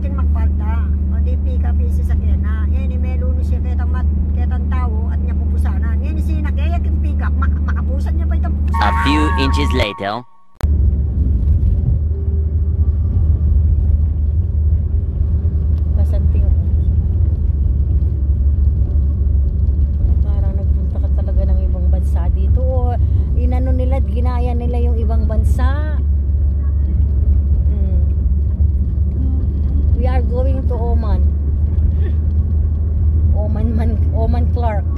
kin magpalta. O di pick up isi sakyan na. Yan ni meluno siya ketang tao at niya pupusanan. Yan si nakaya kin pick up makapusan niya pa itang pupusanan. A few inches later. Inano nila, ginaya nila yung ibang bansa. We are going to Oman. Oman Clark.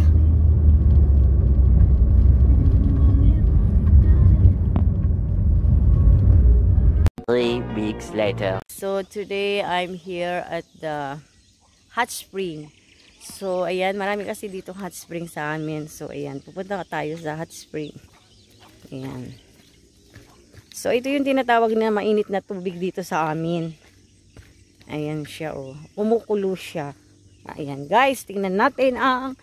Three weeks later. So today I'm here at the hot spring. So ayan, marami kasi dito hot spring sa amin. So ayan, pupunta tayo sa hot spring. Ayan. So ito yung tinatawag na mainit na tubig dito sa amin. Ayan siya, oh. Kumukulo siya. Ayan guys, tingnan natin ang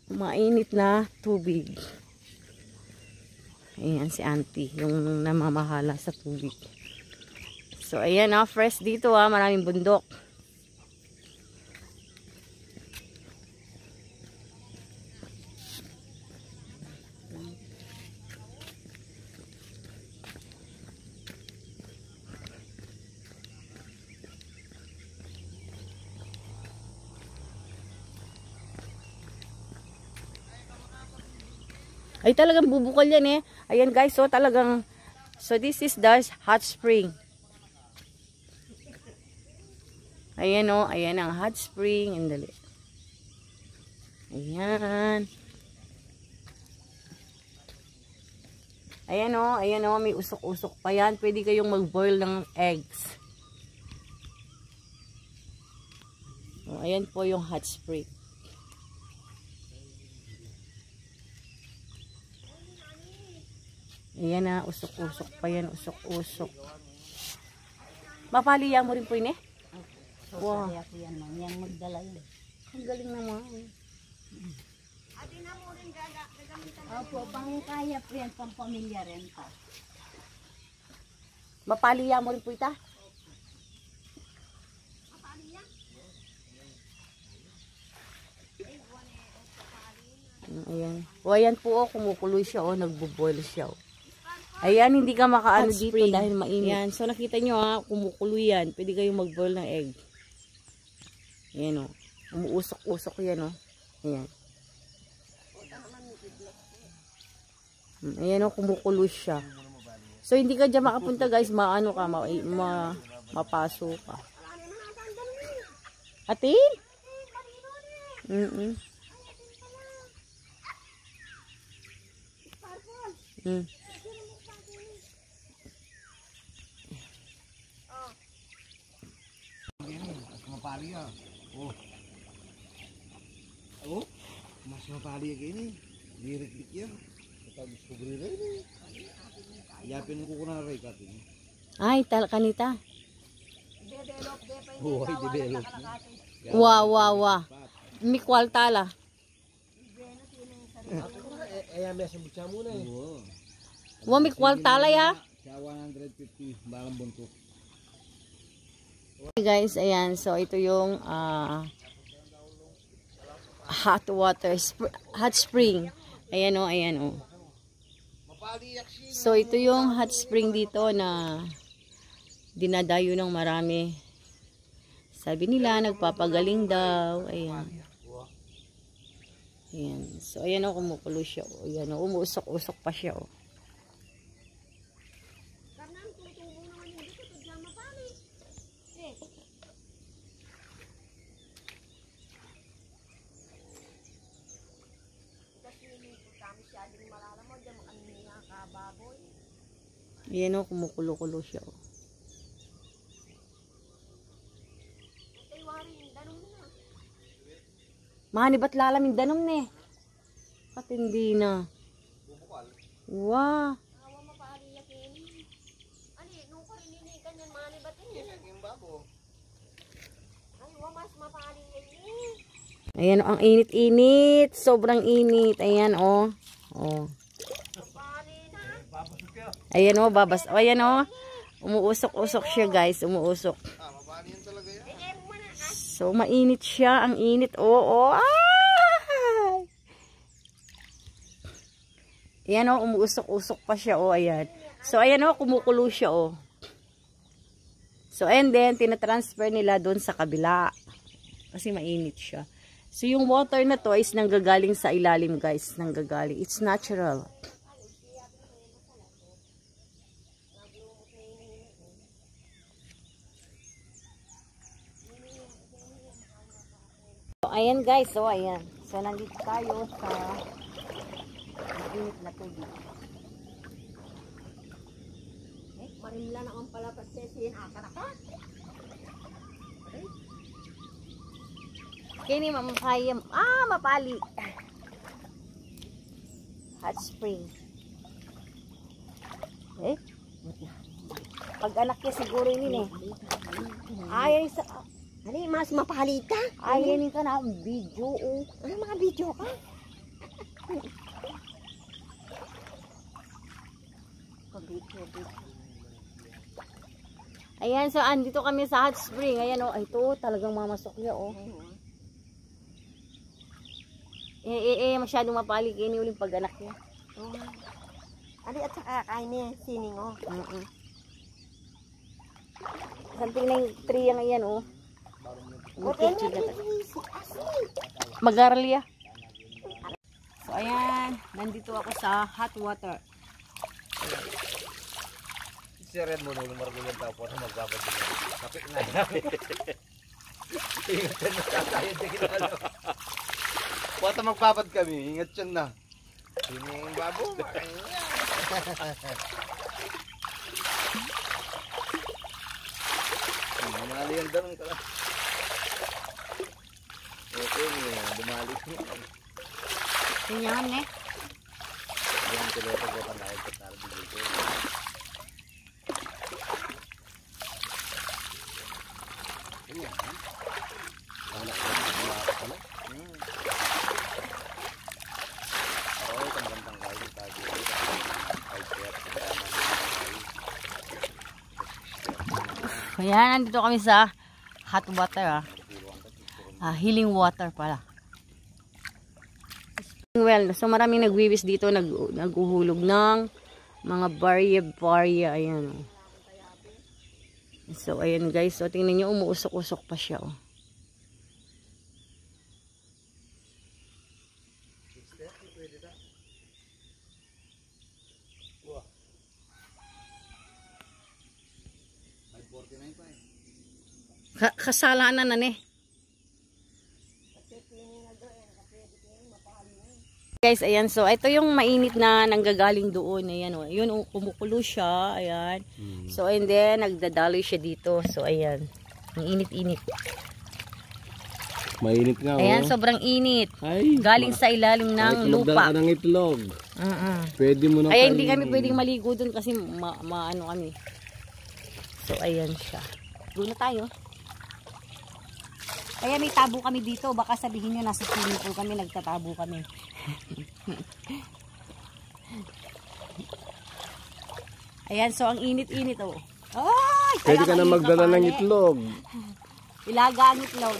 mainit na tubig. Ayan si auntie, yung namamahala sa tubig. So ayan, fresh dito, maraming bundok. Ay talagang bubukol yan eh. Ayan guys, so talagang, so this is the hot spring. Ayan o, ayan ang hot spring. Andali. Ayan. Ayan o, may usok-usok pa yan. Pwede kayong mag-boil ng eggs. O, ayan po yung hot spring. Ayan na, usok-usok pa yan, usok-usok. Mapaliya mo rin po yun eh? Wow. Yan magdala yun. Ang galing naman. Opo, pang kaya po yan, pang pamilya rin pa. Mapaliya mo rin po ita? Ayan. O ayan po, kumukuloy siya, nagbo-boil siya. Ayan, hindi ka makaano dito dahil mainit. Ayan, so nakita nyo kumukulo yan. Pwede kayong mag-boil ng egg. Ayan umuusok-usok yan Ayan. Ayan kumukulo siya. So hindi ka dyan makapunta guys, maano ka, mapaso ka. Atin? Mapali mas mapali gini direct yan kita descubrir ini yapin ko kuna ray katin ay kanita develop wow mi kwaltala ayan besa buca muna wa mi kwaltala ya 150 balang buntuk. Okay guys, ayan, so ito yung hot spring. Ayan o. So ito yung hot spring dito na dinadayo ng marami. Sabi nila nagpapagaling daw. Ayan. Ayan. So ayan kumukulo siya. Ayan umuusok-usok pa siya Ayan kumukulo-kulo siya Mahani ba't lalamin danom ne? Katindi na. Wow. Ayan ang init-init. Sobrang init. Ayan Ayan babas. Ayan umuusok-usok siya guys. Umuusok. So, mainit siya. Ang init. Oo. Ah! Ayan o, umuusok-usok pa siya. O, ayan. So, ayan o, kumukulo siya o. So, and then, tinatransfer nila doon sa kabila. Kasi mainit siya. So, yung water na to is nanggagaling sa ilalim, guys. Nanggagaling. It's natural. So, ayan guys. So, ayan. So, nandito tayo sa init na tubig. Marimla naman pala pasesin. Akaraka. Kini mamapayam. Ah, mapali. Hot spring. Eh? Pag anak niya siguro yun eh. Ayaw sa... Ano mas mapalita? Ayaw ka na video. Oh. Ano mga video ka? Ayan, so andito kami sa hot spring. Ayan oh, ito talagang mamasok niya oh. Masyadong mapali kini uling pag-anak niya. Oh. Ano at saka kain niya, sining oh. Something na yung tree yang ayan oh. Okay, Magarlia. So ayan, nandito ako sa hot water. Siren mo nung margulan tao po na magpapagod. Kapit na yan. Ingat yan na tayo. Pata magpapad kami, ingat yan na. Sino yung babo? Dumali yan darong ka lang. Okay, dumali siya. Tingnan eh. Yan tuloy ko pa tayo sa tarbi dito. Ayan, nandito kami sa hot water healing water pala. Well, so maraming nagwiwis dito, naguhulog ng mga barya. Ayan. So, ayan guys. So, tingnan nyo, umuusok-usok pa siya. Oh. Kasalanan na eh. Guys, ayan. So, ito yung mainit na nanggagaling doon. Ayan, oh. Yun, kumukulo siya. Ayan. So, and then, nagdadaloy siya dito. So, ayan. Ang init-init. Mainit nga, ayan, oh. sobrang init. Ay, galing sa ilalim ng lupa. Magdala ka ng itlog. Pwede mo na Kaya hindi kami pwedeng maligo doon kasi maano kami. So, ayan siya. Doon na tayo. Kaya may tabo kami dito. Baka sabihin nyo nasa swimming pool kami, nagtatabo kami. Ayan, so ang init-init oh. Ay, pwede ka na magdala ng itlog. Ilaga ang itlog.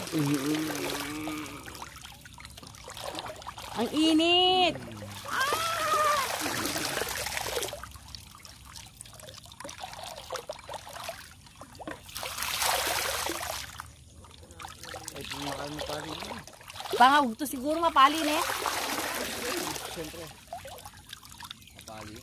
Ang init. Baka to siguro mapali na eh. Siyempre. Mapali.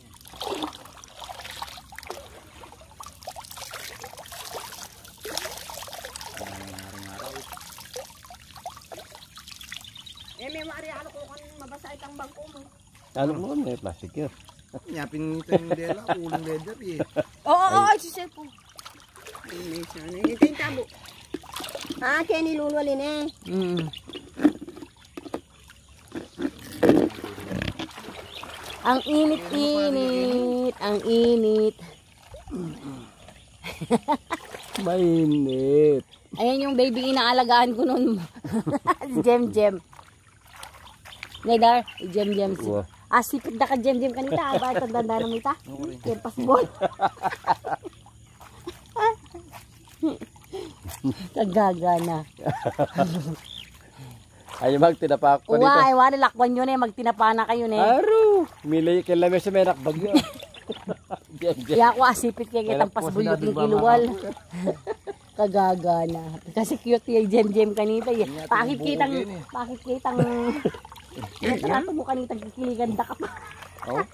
May maarihan ko kan mabasa itang bangko mo. Ano mo may plastic yun? Nyapin ito yung dela, uling leather eh. Oo, ay susel po. May sana. Ito yung tabo. Kaya nilulwalin eh. Ang init-init. Ang init. Mainit. Ayan yung baby inaalagaan ko noon. Jem. Ngaydar, Jem. Wow. Sipit na ka Jem kanita. Ba, tanda na mo ita? Kaya pasbol. Kagagana. Ay, magtinapak pa dito. Uwa, ay wala lakwan yun eh. Magtinapa na kayo eh. Aro! Milay kay lamesa may nakbag yun. Kaya ako asipit kaya kitang pasbuyot ng kiluwal. Kagagana. Kasi cute yung jem-jem kanita. Bakit kitang natrato mo kanitang kikiliganda ka pa. Oo.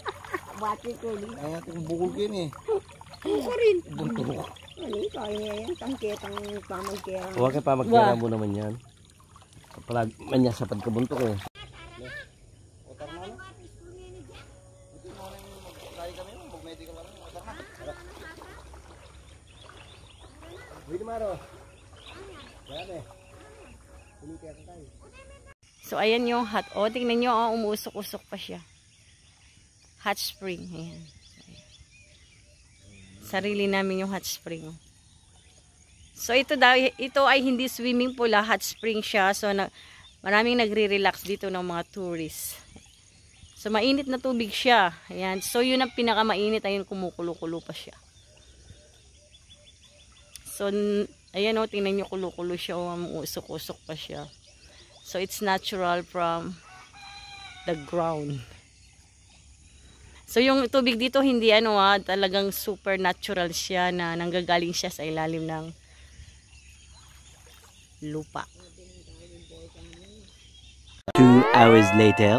Bakit ko rin. Ay, natin bukol kayo eh. Ako rin. Buntok. Ano, kaya niya yan. Tangketang pamagkera. Huwag ka pa magkira mo naman yan. Kapag manya sa pagkabuntok eh. So ayan yung hot. O, tingnan nyo, oh, umuusok-usok pa siya. Hot spring. Ayan. Sarili namin yung hot spring. So ito daw, ito ay hindi swimming pool, hot spring siya. So maraming nagre-relax dito ng mga tourists. So mainit na tubig siya. Ayan. So yun ang pinakamainit, ayun kumukulo-kulo pa siya. So ayan o, tingnan nyo, kulo-kulo siya, usok-usok pa siya. So it's natural from the ground. So yung tubig dito hindi talagang supernatural siya na nanggagaling siya sa ilalim ng lupa. 2 hours later.